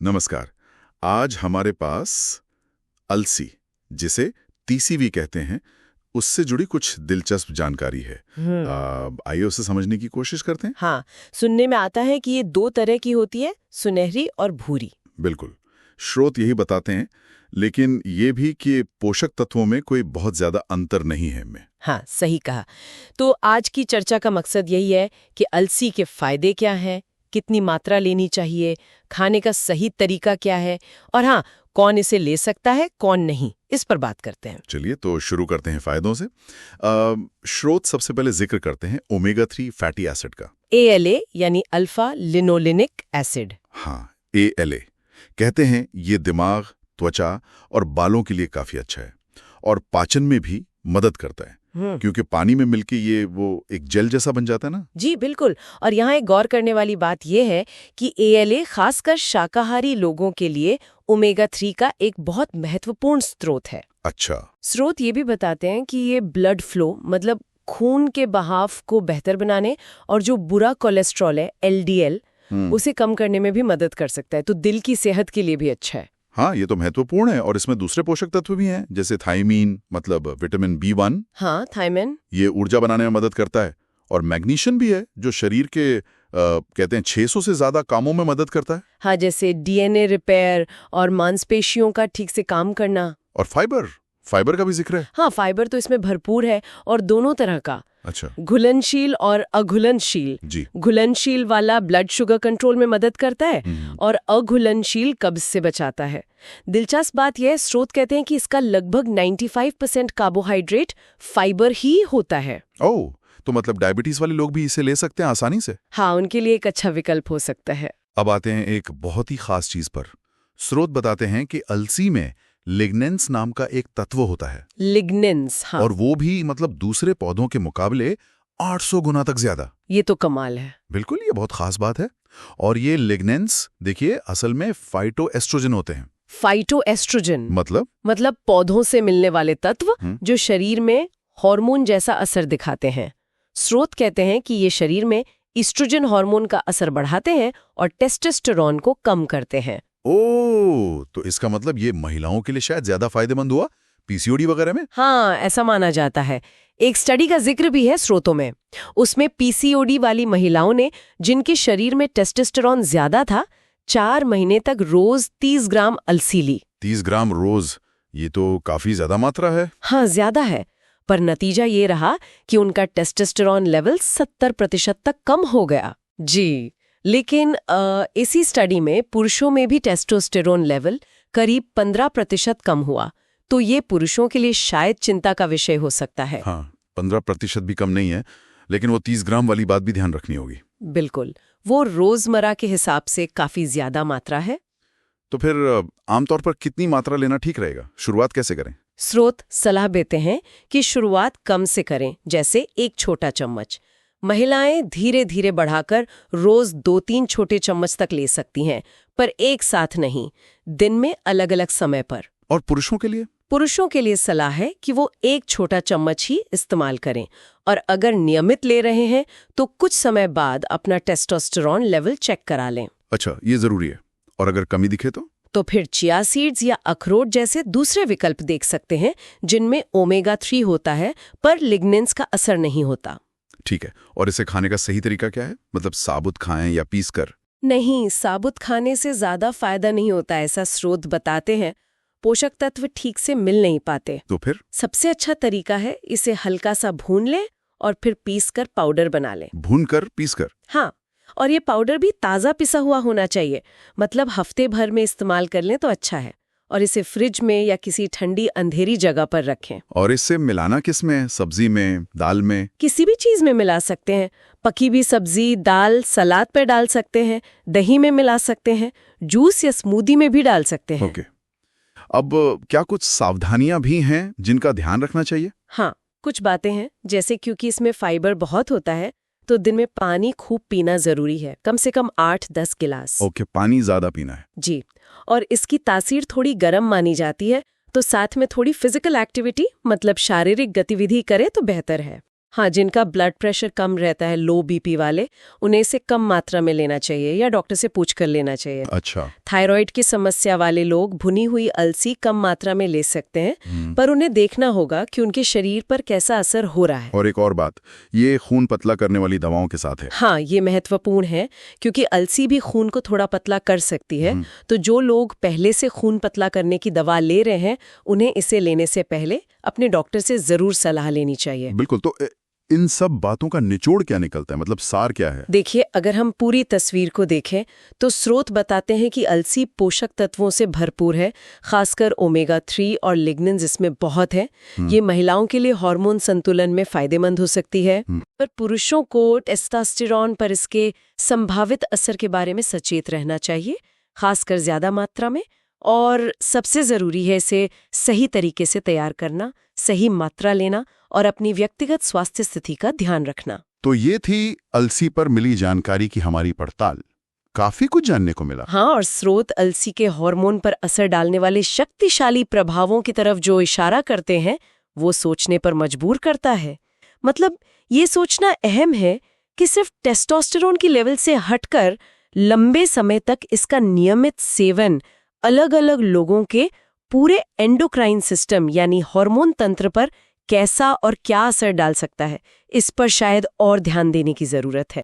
नमस्कार। आज हमारे पास अलसी, जिसे तीसीवी कहते हैं, उससे जुड़ी कुछ दिलचस्प जानकारी है। आइए उसे समझने की कोशिश करते हैं। हाँ, सुनने में आता है कि ये दो तरह की होती है, सुनहरी और भूरी। बिल्कुल, स्रोत यही बताते हैं, लेकिन ये भी कि पोषक तत्वों में कोई बहुत ज्यादा अंतर नहीं है इनमें। हाँ, सही कहा। तो आज की चर्चा का मकसद यही है कि अलसी के फायदे क्या हैं, कितनी मात्रा लेनी चाहिए, खाने का सही तरीका क्या है, और हाँ, कौन इसे ले सकता है, कौन नहीं, इस पर बात करते हैं। चलिए तो शुरू करते हैं फायदों से। स्रोत सबसे पहले जिक्र करते हैं ओमेगा 3 फैटी एसिड का। ALA यानी अल्फा लिनोलेनिक एसिड। हाँ, ALA कहते हैं ये दिमाग, त्वचा और बालों के लिए काफी अच्छा है और पाचन में भी मदद करता है, क्योंकि पानी में मिलके ये वो एक जेल जैसा बन जाता है ना। जी बिल्कुल। और यहाँ एक गौर करने वाली बात यह है कि ALA खासकर शाकाहारी लोगों के लिए ओमेगा 3 का एक बहुत महत्वपूर्ण स्रोत है। अच्छा। स्रोत ये भी बताते हैं कि ये ब्लड फ्लो मतलब खून के बहाव को बेहतर बनाने और जो बुरा कोलेस्ट्रॉल है LDL उसे कम करने में भी मदद कर सकता है, तो दिल की सेहत के लिए भी अच्छा है। हाँ, ये तो महत्वपूर्ण है और इसमें दूसरे पोषक तत्व भी हैं, जैसे थायमीन मतलब विटामिन B1। हाँ, थायमिन। ये ऊर्जा बनाने में मदद करता है। और मैग्नीशियम भी है जो शरीर के कहते हैं 600 से ज्यादा कामों में मदद करता है। हाँ, जैसे DNA रिपेयर और मांसपेशियों का ठीक से काम करना। और फाइबर का भी जिक्र है। हाँ, फाइबर तो इसमें भरपूर है और दोनों तरह का। अच्छा। घुलनशील और अघुलनशील। जी। घुलनशील वाला ब्लड शुगर कंट्रोल में मदद करता है और अघुलनशील कब्ज से बचाता है। दिलचस्प बात यह, स्रोत कहते हैं कि इसका लगभग 95% कार्बोहाइड्रेट फाइबर ही होता है। ओह, तो मतलब डायबिटीज वाले लोग भी इसे ले सकते हैं आसानी से। हाँ, उनके लिए एक अच्छा विकल्प हो सकता है। अब आते हैं एक बहुत ही खास चीज पर। स्रोत बताते हैं कि अलसी में लिग्नेंस नाम का एक तत्व होता है। लिग्नेंस, हाँ। और वो भी मतलब दूसरे पौधों के मुकाबले 800 गुना तक ज्यादा। ये तो कमाल है। बिल्कुल, ये बहुत खास बात है। और ये लिग्नेंस देखिए असल में फाइटोएस्ट्रोजन होते हैं। फाइटोएस्ट्रोजन मतलब पौधों से मिलने वाले तत्व जो शरीर में हार्मोन जैसा असर दिखाते हैं। स्रोत कहते हैं कि ये शरीर में ईस्ट्रोजन हार्मोन का असर बढ़ाते हैं और टेस्टोस्टेरोन को कम करते हैं। ओह, तो इसका मतलब ये महिलाओं के लिए शायद ज्यादा फायदेमंद हुआ पीसीओडी वगैरह में। हाँ, ऐसा माना जाता है। एक स्टडी का जिक्र भी है स्रोतों में। उसमें PCOD वाली महिलाओं ने, जिनके शरीर में टेस्टोस्टेरोन ज्यादा था, 4 महीने तक रोज 30 ग्राम अलसी ली। 30 ग्राम रोज, ये तो काफी ज्यादा मात्रा है। हाँ, ज्यादा है, पर नतीजा ये रहा कि उनका टेस्टोस्टेरोन लेवल 70% तक कम हो गया। जी, लेकिन इसी स्टडी में पुरुषों में भी टेस्टोस्टेरोन लेवल करीब 15% कम हुआ, तो ये पुरुषों के लिए शायद चिंता का विषय हो सकता है। हाँ, 15% भी कम नहीं है, लेकिन वो 30 ग्राम वाली बात भी ध्यान रखनी होगी। बिल्कुल, वो रोजमर्रा के हिसाब से काफी ज्यादा मात्रा है। तो फिर आमतौर पर कितनी मात्रा लेना ठीक रहेगा? शुरुआत कैसे करें? स्रोत सलाह देते हैं कि शुरुआत कम से करें, जैसे 1 छोटा चम्मच। महिलाएं धीरे धीरे बढ़ाकर रोज 2-3 छोटे चम्मच तक ले सकती हैं, पर एक साथ नहीं, दिन में अलग अलग समय पर। और पुरुषों के लिए? पुरुषों के लिए सलाह है कि वो 1 छोटा चम्मच ही इस्तेमाल करें, और अगर नियमित ले रहे हैं तो कुछ समय बाद अपना टेस्टोस्टेरोन लेवल चेक करा लें। अच्छा, ये जरूरी है। और अगर कमी दिखे तो फिर चिया सीड्स या अखरोट जैसे दूसरे विकल्प देख सकते हैं, जिनमें ओमेगा 3 होता है पर लिग्नेंस का असर नहीं होता। ठीक है। और इसे खाने का सही तरीका क्या है? मतलब साबुत खाएं या पीस कर? नहीं, साबुत खाने से ज्यादा फायदा नहीं होता, ऐसा स्रोत बताते हैं। पोषक तत्व ठीक से मिल नहीं पाते। तो फिर सबसे अच्छा तरीका है इसे हल्का सा भून लें और फिर पीस कर पाउडर बना लें। भून कर पीस कर? हाँ, और ये पाउडर भी ताज़ा पिसा हुआ होना चाहिए, मतलब हफ्ते भर में इस्तेमाल कर लें तो अच्छा है। और इसे फ्रिज में या किसी ठंडी अंधेरी जगह पर रखें। और इससे मिलाना किस में? सब्जी में, दाल में? किसी भी चीज में मिला सकते हैं। पकी हुई सब्जी, दाल, सलाद पर डाल सकते हैं, दही में मिला सकते हैं, जूस या स्मूदी में भी डाल सकते हैं। ओके। अब क्या कुछ सावधानियां भी हैं जिनका ध्यान रखना चाहिए? हाँ, कुछ बातें हैं, जैसे क्योंकि इसमें फाइबर बहुत होता है तो दिन में पानी खूब पीना जरूरी है, कम से कम 8-10 गिलास। ओके, पानी ज्यादा पीना है। जी, और इसकी तासीर थोड़ी गर्म मानी जाती है, तो साथ में थोड़ी फिजिकल एक्टिविटी मतलब शारीरिक गतिविधि करे तो बेहतर है। हाँ, जिनका ब्लड प्रेशर कम रहता है, लो बीपी वाले, उन्हें इसे कम मात्रा में लेना चाहिए या डॉक्टर से पूछ कर लेना चाहिए। अच्छा। थायराइड की समस्या वाले लोग भुनी हुई अलसी कम मात्रा में ले सकते हैं, पर उन्हें देखना होगा कि उनके शरीर पर कैसा असर हो रहा है। और एक और बात, ये खून पतला करने वाली दवाओं के साथ है। हाँ, ये महत्वपूर्ण है क्योंकि अलसी भी खून को थोड़ा पतला कर सकती है। तो जो लोग पहले से खून पतला करने की दवा ले रहे हैं, उन्हें इसे लेने से पहले अपने डॉक्टर से जरूर सलाह लेनी चाहिए। बिल्कुल। तो इन सब बातों का निचोड़ क्या निकलता है, मतलब सार क्या है? देखिए, अगर हम पूरी तस्वीर को देखें तो स्रोत बताते हैं कि अलसी पोषक तत्वों से भरपूर है, खासकर ओमेगा 3 और लिग्निन इसमें बहुत है। ये महिलाओं के लिए हार्मोन संतुलन में फायदेमंद हो सकती है। पर पुरुषों को टेस्टोस्टेरोन पर इसके संभावित असर के बारे में सचेत रहना चाहिए, खासकर ज्यादा मात्रा में। और सबसे जरूरी है इसे सही तरीके से तैयार करना, सही मात्रा लेना और अपनी व्यक्तिगत स्वास्थ्य स्थिति का ध्यान रखना। तो ये थी अलसी पर मिली जानकारी की हमारी पड़ताल। काफी कुछ जानने को मिला। हाँ, और स्रोत अलसी के हार्मोन पर असर डालने वाले शक्तिशाली प्रभावों की तरफ जो इशारा करते हैं, वो सोचने पर मजबूर करता है। मतलब ये सोचना अहम है कि सिर्फ टेस्टोस्टेरोन की लेवल से हटकर लंबे समय तक इसका नियमित सेवन अलग अलग लोगों के पूरे एंडोक्राइन सिस्टम यानी हार्मोन तंत्र पर कैसा और क्या असर डाल सकता है, इस पर शायद और ध्यान देने की जरूरत है।